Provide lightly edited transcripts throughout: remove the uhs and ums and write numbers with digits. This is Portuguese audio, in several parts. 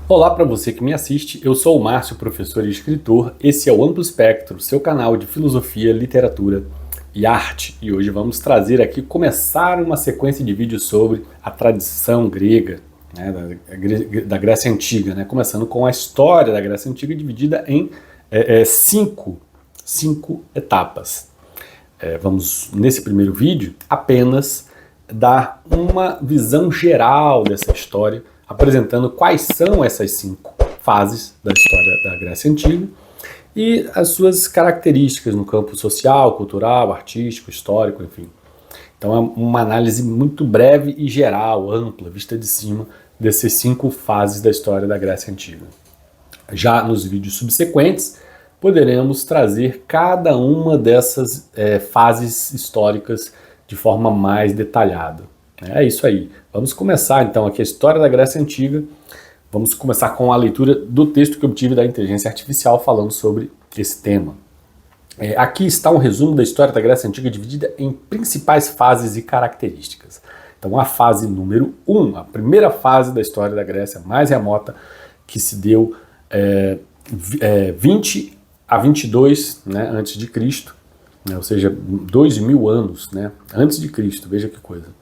Olá para você que me assiste, eu sou o Márcio, professor e escritor. Esse é o Amplo Espectro, seu canal de filosofia, literatura e arte. E hoje vamos trazer aqui, começar uma sequência de vídeos sobre a tradição grega, né, da Grécia Antiga, né, começando com a história da Grécia Antiga dividida em cinco etapas. Vamos, nesse primeiro vídeo, apenas dar uma visão geral dessa história, apresentando quais são essas 5 fases da história da Grécia Antiga e as suas características no campo social, cultural, artístico, histórico, enfim. Então é uma análise muito breve e geral, ampla, vista de cima, dessas 5 fases da história da Grécia Antiga. Já nos vídeos subsequentes, poderemos trazer cada uma dessas fases históricas de forma mais detalhada. É isso aí. Vamos começar então aqui a história da Grécia Antiga. Vamos começar com a leitura do texto que eu obtive da inteligência artificial falando sobre esse tema. Aqui está um resumo da história da Grécia Antiga dividida em principais fases e características. Então a fase número 1, a primeira fase da história da Grécia mais remota, que se deu 20 a 22, né, antes de Cristo, né, ou seja, 2000 anos, né, antes de Cristo, veja que coisa.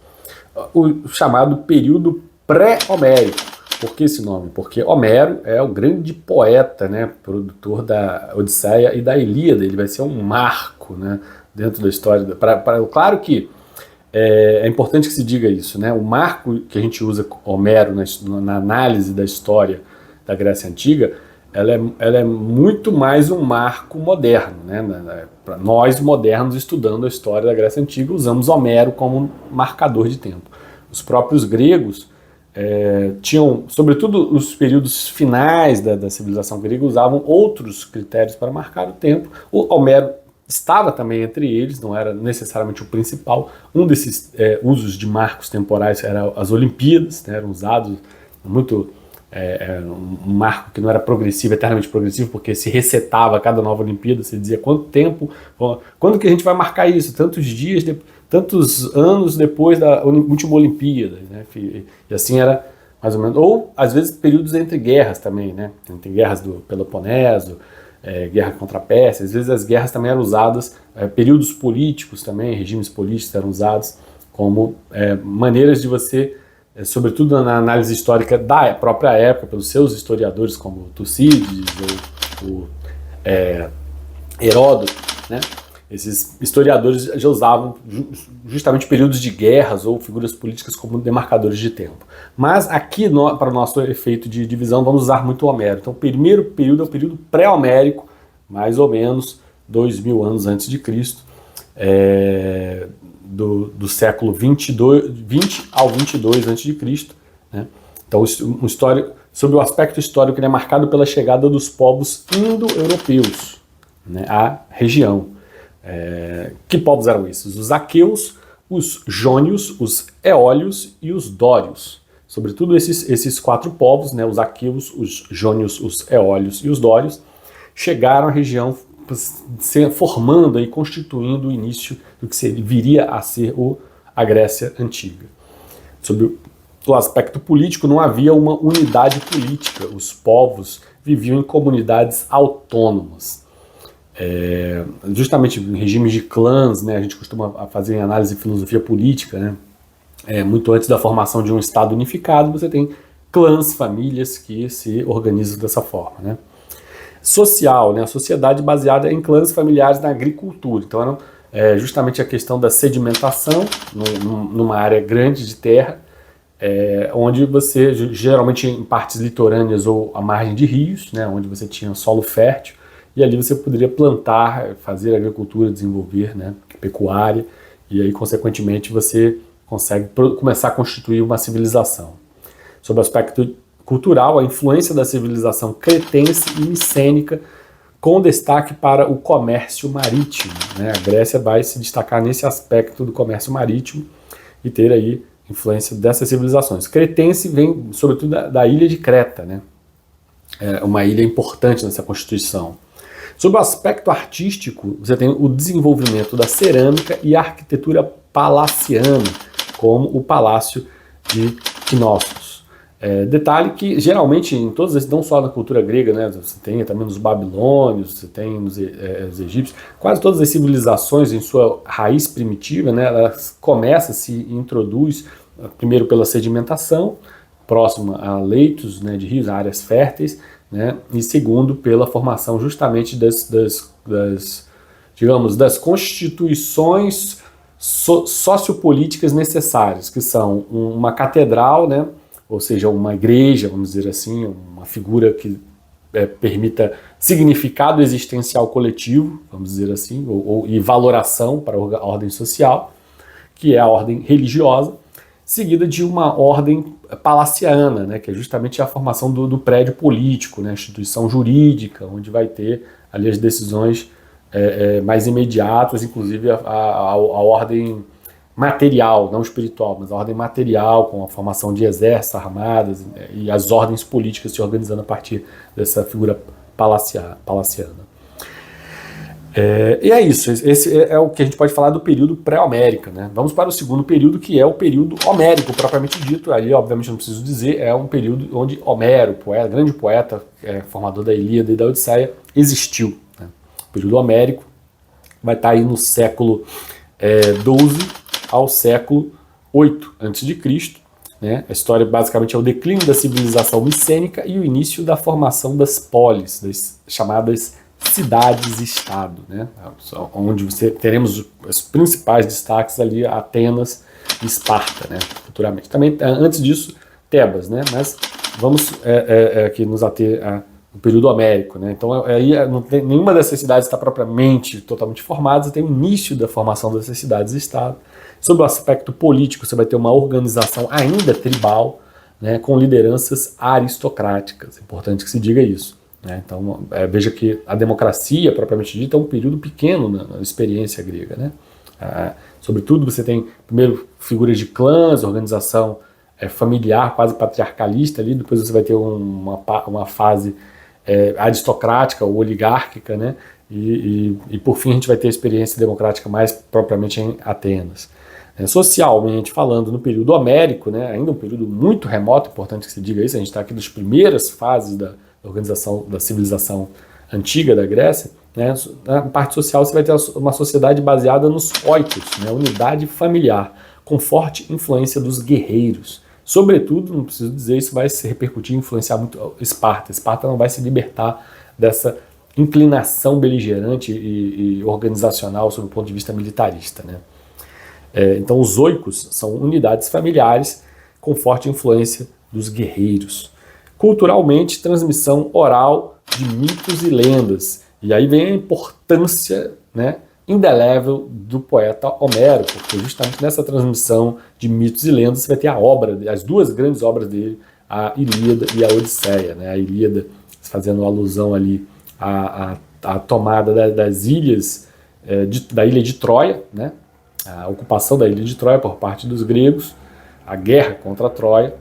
O chamado período pré-homérico. Por que esse nome? Porque Homero é o grande poeta, né, produtor da Odisseia e da Ilíada. Ele vai ser um marco, né, dentro da história. Claro que é importante que se diga isso, né? O marco que a gente usa Homero na análise da história da Grécia Antiga, ela é muito mais um marco moderno, né? Para nós modernos estudando a história da Grécia Antiga, usamos Homero como marcador de tempo. Os próprios gregos tinham, sobretudo os períodos finais da civilização grega, usavam outros critérios para marcar o tempo. O Homero estava também entre eles, não era necessariamente o principal. Um desses usos de marcos temporais eram as Olimpíadas, né? Eram usados muito... um marco que não era progressivo, eternamente progressivo, porque se resetava a cada nova Olimpíada, você dizia quanto tempo, quando que a gente vai marcar isso? Tantos dias, tantos anos depois da última Olimpíada, né? E assim era mais ou menos, ou às vezes períodos entre guerras também, né? Entre guerras do Peloponeso, guerra contra a Pérsia, às vezes as guerras também eram usadas, períodos políticos também, regimes políticos eram usados como maneiras de você, sobretudo na análise histórica da própria época, pelos seus historiadores como Tucídides ou Heródoto, né? Esses historiadores já usavam justamente períodos de guerras ou figuras políticas como demarcadores de tempo. Mas aqui, para o nosso efeito de divisão, vamos usar muito Homero. Então o primeiro período é o período pré-homérico, mais ou menos 2000 anos antes de Cristo, do século 20 ao 22 a.C., né? Então, sobre o aspecto histórico, ele é marcado pela chegada dos povos indo-europeus, né, à região. Que povos eram esses? Os aqueus, os jônios, os eólios e os dórios. Sobretudo esses 4 povos, né, os aqueus, os jônios, os eólios e os dórios, chegaram à região formando e constituindo o início do que viria a ser a Grécia Antiga. Sobre o aspecto político, não havia uma unidade política. Os povos viviam em comunidades autônomas. Justamente em regimes de clãs, né, a gente costuma fazer análise de filosofia política, né, muito antes da formação de um Estado unificado, você tem clãs, famílias que se organizam dessa forma, né. Social, né, a sociedade baseada em clãs familiares na agricultura. Então era justamente a questão da sedimentação numa área grande de terra, onde você, geralmente em partes litorâneas ou à margem de rios, né, onde você tinha solo fértil, e ali você poderia plantar, fazer agricultura, desenvolver, né, pecuária, e aí consequentemente você consegue começar a constituir uma civilização. Sob o aspecto cultural, a influência da civilização cretense e micênica, com destaque para o comércio marítimo, né? A Grécia vai se destacar nesse aspecto do comércio marítimo e ter aí influência dessas civilizações. Cretense vem sobretudo da ilha de Creta, né? É uma ilha importante nessa constituição. Sob o aspecto artístico, você tem o desenvolvimento da cerâmica e a arquitetura palaciana, como o Palácio de Knossos. Detalhe que geralmente em todos esses, não só na cultura grega, né, você tem também nos babilônios, você tem nos os egípcios, quase todas as civilizações em sua raiz primitiva, né, elas começam, se introduz primeiro pela sedimentação, próxima a leitos, né, de rios, áreas férteis, né, e segundo pela formação justamente digamos, das constituições sociopolíticas necessárias, que são uma catedral, né, ou seja, uma igreja, vamos dizer assim, uma figura que permita significado existencial coletivo, vamos dizer assim, e valoração para a ordem social, que é a ordem religiosa, seguida de uma ordem palaciana, né, que é justamente a formação do prédio político, né, a instituição jurídica, onde vai ter ali as decisões mais imediatas, inclusive a ordem material, não espiritual, mas a ordem material, com a formação de exércitos, armadas e as ordens políticas se organizando a partir dessa figura palaciana. E é isso, esse é o que a gente pode falar do período pré-homérico, né? Vamos para o segundo período, que é o período homérico, propriamente dito. Ali, obviamente, não preciso dizer, é um período onde Homero, grande poeta, formador da Ilíada e da Odisseia, existiu. Né? O período homérico vai estar aí no século XII ao século VIII a.C., né? A história basicamente é o declínio da civilização micênica e o início da formação das polis, das chamadas cidades-estado, né? Onde teremos os principais destaques ali, Atenas e Esparta, né? Futuramente. Também, antes disso, Tebas, né? Mas vamos aqui nos ater ao período homérico, né? Então, aí não tem, nenhuma dessas cidades está propriamente totalmente formada, tem o início da formação dessas cidades-estado. Sob o aspecto político, você vai ter uma organização ainda tribal, né, com lideranças aristocráticas. É importante que se diga isso. Né? Então, veja que a democracia, propriamente dita, é um período pequeno na experiência grega. Né? Sobretudo, você tem, primeiro, figuras de clãs, organização familiar, quase patriarcalista ali, depois você vai ter uma fase aristocrática ou oligárquica, né? E por fim a gente vai ter a experiência democrática mais propriamente em Atenas. Socialmente falando, no período homérico, né, ainda um período muito remoto, importante que se diga isso, a gente está aqui nas primeiras fases da organização da civilização antiga da Grécia, né, na parte social você vai ter uma sociedade baseada nos oikos, né, unidade familiar, com forte influência dos guerreiros. Sobretudo, não preciso dizer, isso vai se repercutir e influenciar muito Esparta. Esparta não vai se libertar dessa inclinação beligerante e organizacional sob o ponto de vista militarista, né. Então os oikos são unidades familiares com forte influência dos guerreiros. Culturalmente, transmissão oral de mitos e lendas. E aí vem a importância, né, indelével do poeta Homero, porque justamente nessa transmissão de mitos e lendas você vai ter as duas grandes obras dele, a Ilíada e a Odisseia. Né? A Ilíada fazendo alusão ali à tomada das ilhas, da ilha de Troia, né? A ocupação da ilha de Troia por parte dos gregos, a guerra contra a Troia,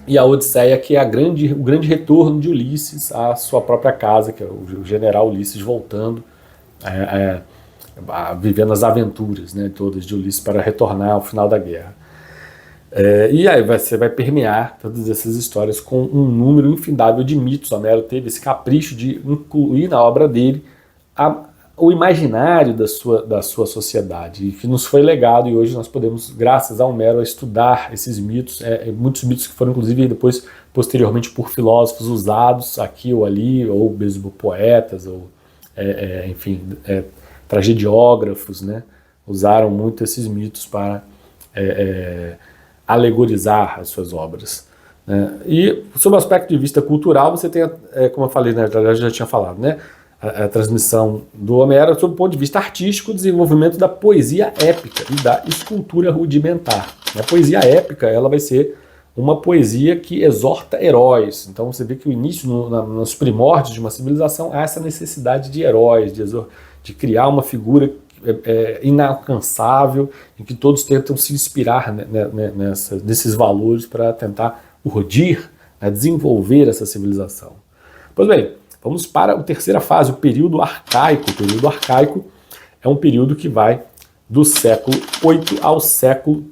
e a Odisseia, que é o grande retorno de Ulisses à sua própria casa, que é o general Ulisses voltando, vivendo as aventuras, né, todas de Ulisses para retornar ao final da guerra. E aí você vai permear todas essas histórias com um número infindável de mitos. Homero teve esse capricho de incluir na obra dele o imaginário da sua sociedade, que nos foi legado, e hoje nós podemos, graças a Homero, estudar esses mitos, muitos mitos que foram inclusive depois, posteriormente, por filósofos usados aqui ou ali, ou mesmo poetas, ou enfim, tragediógrafos, né, usaram muito esses mitos para alegorizar as suas obras. Né. E, sob o aspecto de vista cultural, você tem, como eu falei, né, eu já tinha falado, né, a transmissão do Homero sob o ponto de vista artístico, o desenvolvimento da poesia épica e da escultura rudimentar. A poesia épica, ela vai ser uma poesia que exorta heróis. Então você vê que o início, nos primórdios de uma civilização, há essa necessidade de heróis, de criar uma figura inalcançável, em que todos tentam se inspirar nesses valores para tentar urdir, desenvolver essa civilização. Pois bem, vamos para a terceira fase, o período arcaico. O período arcaico é um período que vai do século VIII ao século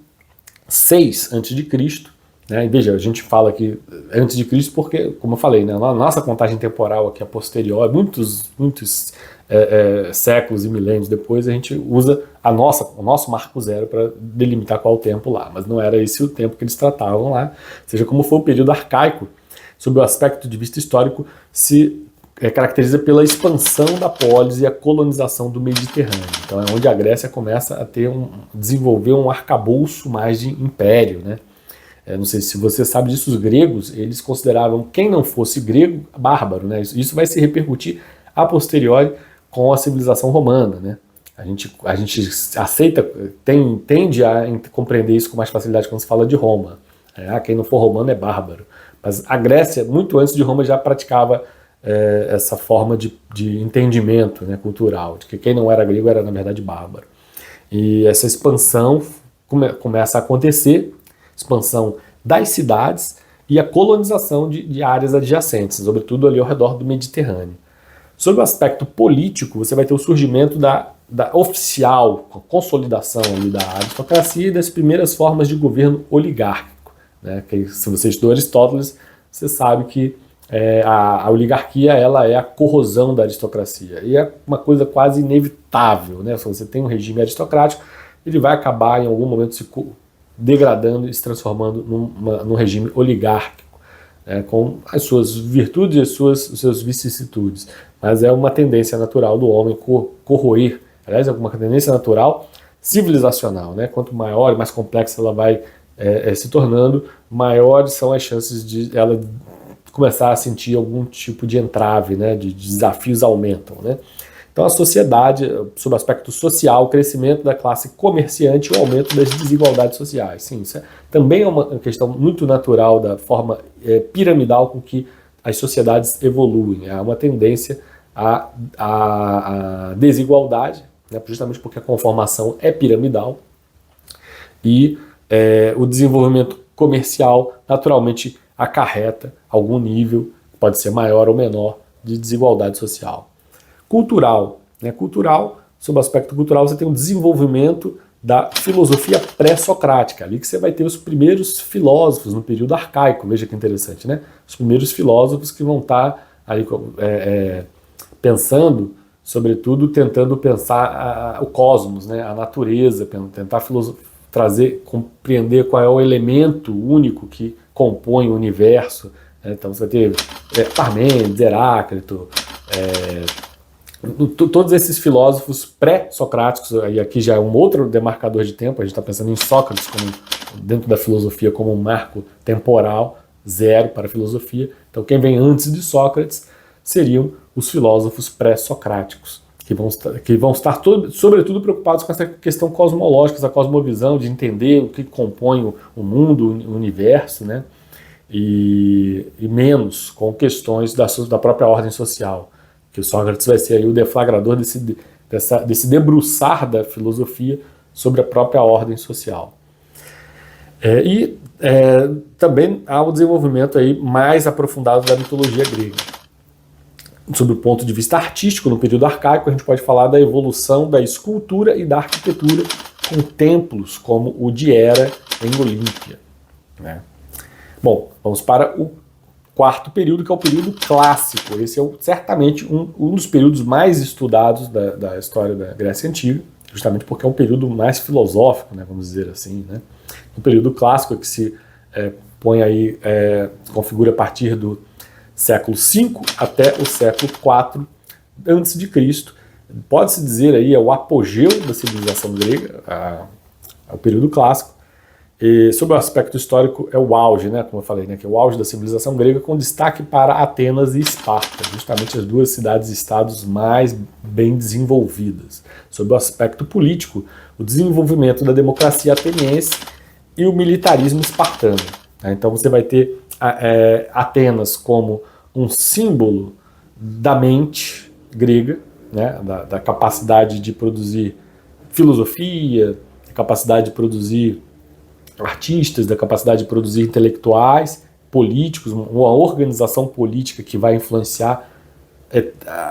VI a.C., né? E veja, a gente fala aqui antes de Cristo porque, como eu falei, né, a nossa contagem temporal aqui é posterior, muitos séculos e milênios depois, a gente usa o nosso marco zero para delimitar qual o tempo lá, mas não era esse o tempo que eles tratavam lá. Seja como for, o período arcaico, sob o aspecto de vista histórico, se caracteriza pela expansão da polis e a colonização do Mediterrâneo. Então é onde a Grécia começa a desenvolver um arcabouço mais de império, né? Não sei se você sabe disso, os gregos, eles consideravam quem não fosse grego bárbaro, né? Isso vai se repercutir a posteriori com a civilização romana, né? A gente aceita, tende a compreender isso com mais facilidade quando se fala de Roma. Quem não for romano é bárbaro. Mas a Grécia, muito antes de Roma, já praticava essa forma de entendimento, né, cultural, de que quem não era grego era, na verdade, bárbaro. E essa expansão começa a acontecer, expansão das cidades e a colonização de áreas adjacentes, sobretudo ali ao redor do Mediterrâneo. Sob o aspecto político, você vai ter o surgimento da oficial, a consolidação ali da aristocracia e das primeiras formas de governo oligárquico, né? Que, se você estudou Aristóteles, você sabe que a oligarquia ela é a corrosão da aristocracia e é uma coisa quase inevitável, né? Se você tem um regime aristocrático, ele vai acabar em algum momento se degradando e se transformando num regime oligárquico, com as suas virtudes e os seus vicissitudes. Mas é uma tendência natural do homem corroer, aliás, é uma tendência natural civilizacional, né? Quanto maior e mais complexa ela vai se tornando, maiores são as chances de ela começar a sentir algum tipo de entrave, né? De desafios aumentam, né? Então a sociedade, sob o aspecto social, o crescimento da classe comerciante e o aumento das desigualdades sociais. Sim, isso também é uma questão muito natural da forma piramidal com que as sociedades evoluem. Há uma tendência à desigualdade, né, justamente porque a conformação é piramidal, e o desenvolvimento comercial naturalmente acarreta algum nível, pode ser maior ou menor, de desigualdade social. Cultural, né? Cultural, sob o aspecto cultural, você tem o desenvolvimento da filosofia pré-socrática, ali que você vai ter os primeiros filósofos no período arcaico, veja que interessante, né? Os primeiros filósofos que vão estar aí pensando, sobretudo tentando pensar o cosmos, né? A natureza, tentar compreender qual é o elemento único que compõe o universo, né? Então você vai ter Parmênides, Heráclito, todos esses filósofos pré-socráticos, e aqui já é um outro demarcador de tempo, a gente está pensando em Sócrates dentro da filosofia como um marco temporal, zero para a filosofia. Então quem vem antes de Sócrates seriam os filósofos pré-socráticos, que vão estar sobretudo preocupados com essa questão cosmológica, essa cosmovisão, de entender o que compõe o mundo, o universo, né? E menos com questões da própria ordem social. Que o Sócrates vai ser aí o deflagrador desse debruçar da filosofia sobre a própria ordem social. Também há um desenvolvimento aí mais aprofundado da mitologia grega. Sob o ponto de vista artístico, no período arcaico, a gente pode falar da evolução da escultura e da arquitetura, com templos como o de Hera em Olímpia, né? Bom, vamos para o quarto período, que é o período clássico. Esse é certamente um dos períodos mais estudados da história da Grécia Antiga, justamente porque é um período mais filosófico, né, vamos dizer assim, né? O período clássico que se configura a partir do século V até o século IV a.C. Pode-se dizer aí é o apogeu da civilização grega, o período clássico. E, sob o aspecto histórico, é o auge, né, como eu falei, né, que é o auge da civilização grega, com destaque para Atenas e Esparta, justamente as duas cidades-estados mais bem desenvolvidas. Sob o aspecto político, o desenvolvimento da democracia ateniense e o militarismo espartano. Então você vai ter Atenas como um símbolo da mente grega, né, da capacidade de produzir filosofia, da capacidade de produzir artistas, da capacidade de produzir intelectuais, políticos, uma organização política que vai influenciar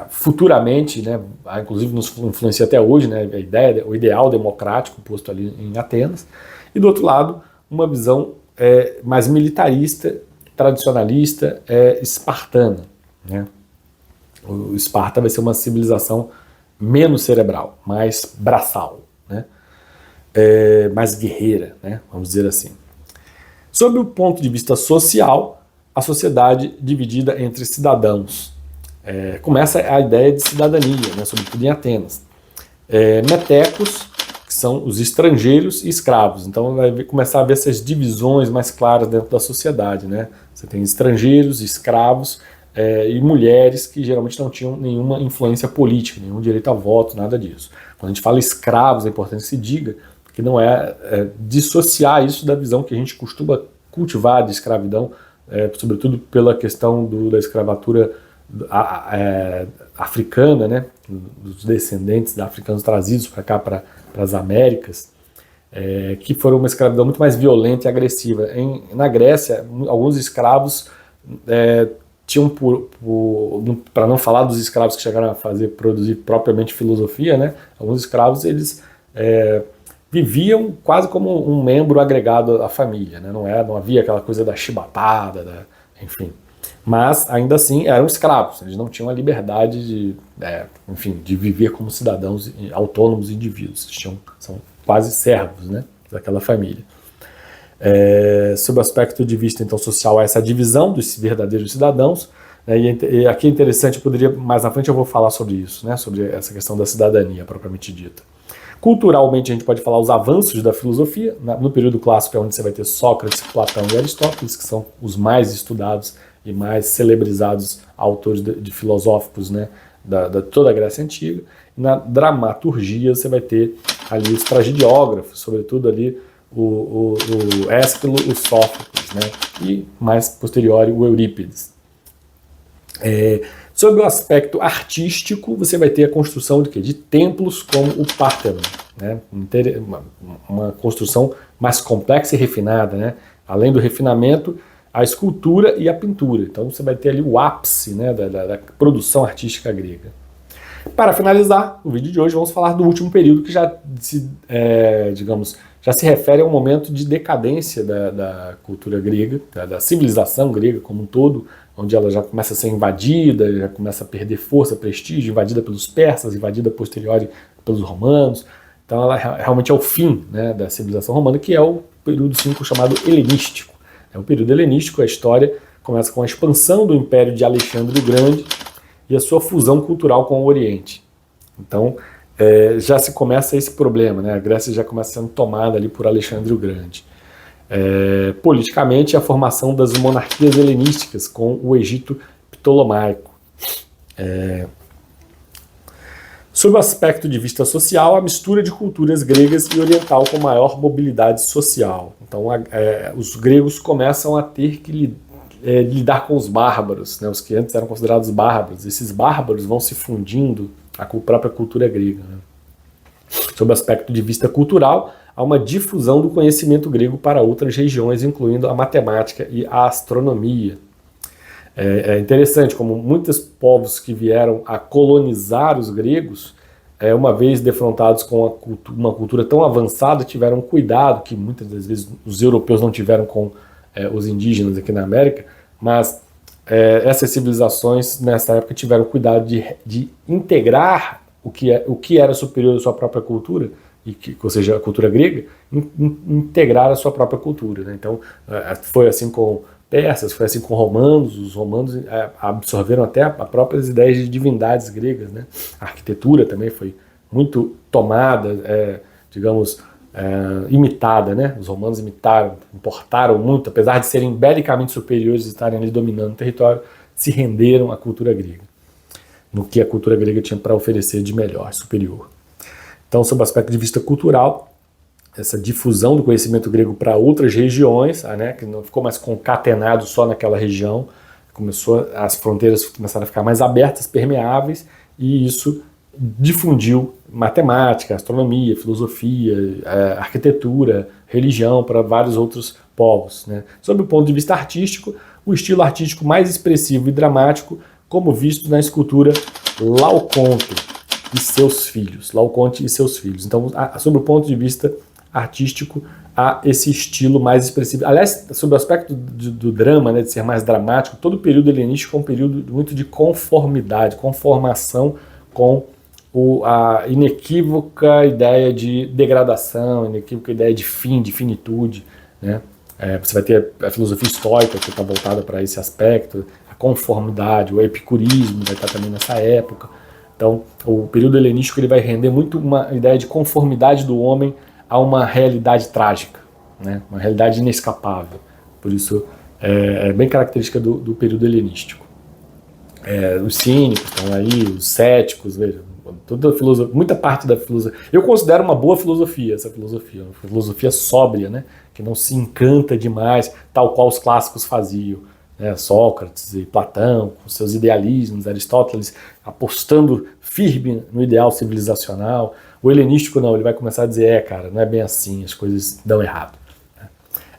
futuramente, né, inclusive nos influencia até hoje, né, o ideal democrático posto ali em Atenas. E do outro lado, uma visão mais militarista, tradicionalista, espartana, né? O Esparta vai ser uma civilização menos cerebral, mais braçal, né? Mais guerreira, né? Vamos dizer assim. Sob o ponto de vista social, a sociedade dividida entre cidadãos. Começa a ideia de cidadania, né? Sobretudo em Atenas. Metecos, que são os estrangeiros e escravos. Então vai começar a ver essas divisões mais claras dentro da sociedade, né? Você tem estrangeiros, escravos e mulheres que geralmente não tinham nenhuma influência política, nenhum direito a voto, nada disso. Quando a gente fala escravos, é importante que se diga que não dissociar isso da visão que a gente costuma cultivar de escravidão, sobretudo pela questão da escravatura africana, né, dos descendentes de africanos trazidos para cá, para as Américas, que foram uma escravidão muito mais violenta e agressiva. Na Grécia, alguns escravos tinham, para não falar dos escravos que chegaram a produzir propriamente filosofia, né, alguns escravos eles viviam quase como um membro agregado à família, né? Não havia aquela coisa da chibatada, enfim. Mas, ainda assim, eram escravos, eles não tinham a liberdade de viver como cidadãos autônomos indivíduos, são quase servos, né, daquela família. Sob o aspecto de vista então, social, essa divisão dos verdadeiros cidadãos, né, e aqui é interessante, mais na frente eu vou falar sobre isso, né, sobre essa questão da cidadania propriamente dita. Culturalmente, a gente pode falar os avanços da filosofia. No período clássico é onde você vai ter Sócrates, Platão e Aristóteles, que são os mais estudados e mais celebrizados autores de filosóficos, né, da toda a Grécia Antiga. E na dramaturgia você vai ter ali os tragidiógrafos, sobretudo ali o Ésquilo, o Sófocles, né, e mais posterior o Eurípides. Sobre o aspecto artístico, você vai ter a construção de templos como o Párteno, né? Uma construção mais complexa e refinada, né? Além do refinamento, a escultura e a pintura. Então você vai ter ali o ápice, né, da produção artística grega. Para finalizar o vídeo de hoje, vamos falar do último período que já se refere a um momento de decadência da cultura grega, da civilização grega como um todo, onde ela já começa a ser invadida, já começa a perder força, prestígio, invadida pelos persas, invadida posterior pelos romanos. Então ela realmente é o fim, né, da civilização romana, que é o período 5 chamado helenístico. O período helenístico, a história começa com a expansão do Império de Alexandre o Grande e a sua fusão cultural com o Oriente. Então já se começa esse problema, né? A Grécia já começa sendo tomada ali por Alexandre o Grande. Politicamente, a formação das monarquias helenísticas com o Egito Ptolomaico. Sob o aspecto de vista social, a mistura de culturas gregas e oriental com maior mobilidade social. Então, os gregos começam a ter que lidar com os bárbaros, né? Os que antes eram considerados bárbaros. Esses bárbaros vão se fundindo à própria cultura grega, né? Sob o aspecto de vista cultural, há uma difusão do conhecimento grego para outras regiões, incluindo a matemática e a astronomia. É interessante como muitos povos que vieram a colonizar os gregos, uma vez defrontados com uma cultura tão avançada, tiveram cuidado, que muitas das vezes os europeus não tiveram com os indígenas aqui na América, mas essas civilizações nessa época tiveram cuidado de integrar o que era superior à sua própria cultura, ou seja, a cultura grega, integrar a sua própria cultura, né? Então, foi assim com persas, foi assim com romanos. Os romanos absorveram até as próprias ideias de divindades gregas, né? A arquitetura também foi muito tomada, imitada, né? Os romanos importaram muito, apesar de serem belicamente superiores e estarem ali dominando o território, se renderam à cultura grega, no que a cultura grega tinha para oferecer de melhor, superior. Então, sob o aspecto de vista cultural, essa difusão do conhecimento grego para outras regiões, né, que não ficou mais concatenado só naquela região, as fronteiras começaram a ficar mais abertas, permeáveis, e isso difundiu matemática, astronomia, filosofia, arquitetura, religião para vários outros povos, né. Sob o ponto de vista artístico, o estilo artístico mais expressivo e dramático, como visto na escultura Laoconte e seus filhos. Então, sob o ponto de vista artístico, a esse estilo mais expressivo. Aliás, sob o aspecto do drama, né, de ser mais dramático, todo o período helenístico é um período muito de conformidade, conformação com a inequívoca ideia de degradação, inequívoca ideia de fim, de finitude, né? Você vai ter a filosofia estoica que está voltada para esse aspecto, a conformidade, o epicurismo vai estar também nessa época. Então, o período helenístico ele vai render muito uma ideia de conformidade do homem a uma realidade trágica, né? Uma realidade inescapável. Por isso, é bem característica do período helenístico. Os cínicos estão aí, os céticos, veja, toda a filosofia, muita parte da filosofia. Eu considero uma boa filosofia essa filosofia, uma filosofia sóbria, né? Que não se encanta demais, tal qual os clássicos faziam. Sócrates e Platão, com seus idealismos, Aristóteles apostando firme no ideal civilizacional. O helenístico não, ele vai começar a dizer, cara, não é bem assim, as coisas dão errado.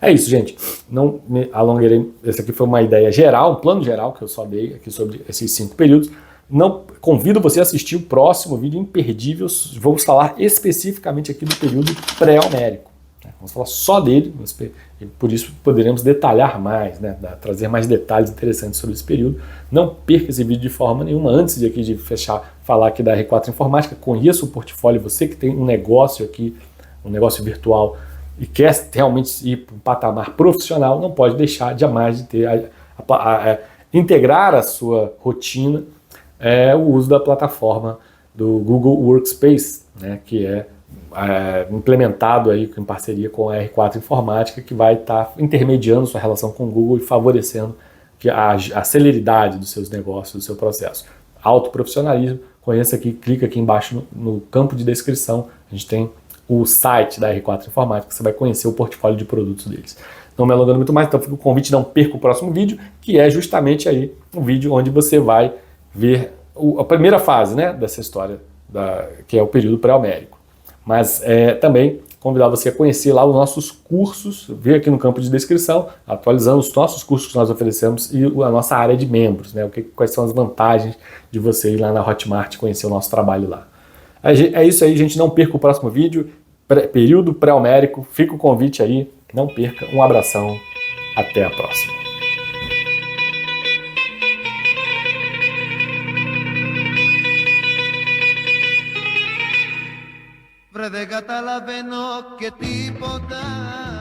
É isso, gente. Não me alongarei. Essa aqui foi uma ideia geral, um plano geral que eu só dei aqui sobre esses 5 períodos. Não convido você a assistir o próximo vídeo imperdível. Vamos falar especificamente aqui do período pré-homérico. Vamos falar só dele, e por isso poderemos detalhar mais, né, trazer mais detalhes interessantes sobre esse período. Não perca esse vídeo de forma nenhuma. Antes de fechar, falar aqui da R4 Informática, conheça o portfólio, você que tem um negócio aqui, um negócio virtual, e quer realmente ir para um patamar profissional, não pode deixar jamais de ter integrar a sua rotina o uso da plataforma do Google Workspace, né, que é implementado aí em parceria com a R4 Informática, que vai estar intermediando sua relação com o Google e favorecendo a celeridade dos seus negócios, do seu processo. Autoprofissionalismo, conheça aqui, clica aqui embaixo no campo de descrição, a gente tem o site da R4 Informática, você vai conhecer o portfólio de produtos deles. Não me alongando muito mais, então fica o convite, não perca o próximo vídeo, que é justamente aí um vídeo onde você vai ver a primeira fase, né, dessa história, que é o período pré-homérico. Mas também convidar você a conhecer lá os nossos cursos, ver aqui no campo de descrição, atualizando os nossos cursos que nós oferecemos e a nossa área de membros, né? Quais são as vantagens de você ir lá na Hotmart e conhecer o nosso trabalho lá. É isso aí, gente, não perca o próximo vídeo, período pré-homérico, fica o convite aí, não perca, um abração, até a próxima. Frede catalaveno che tipo da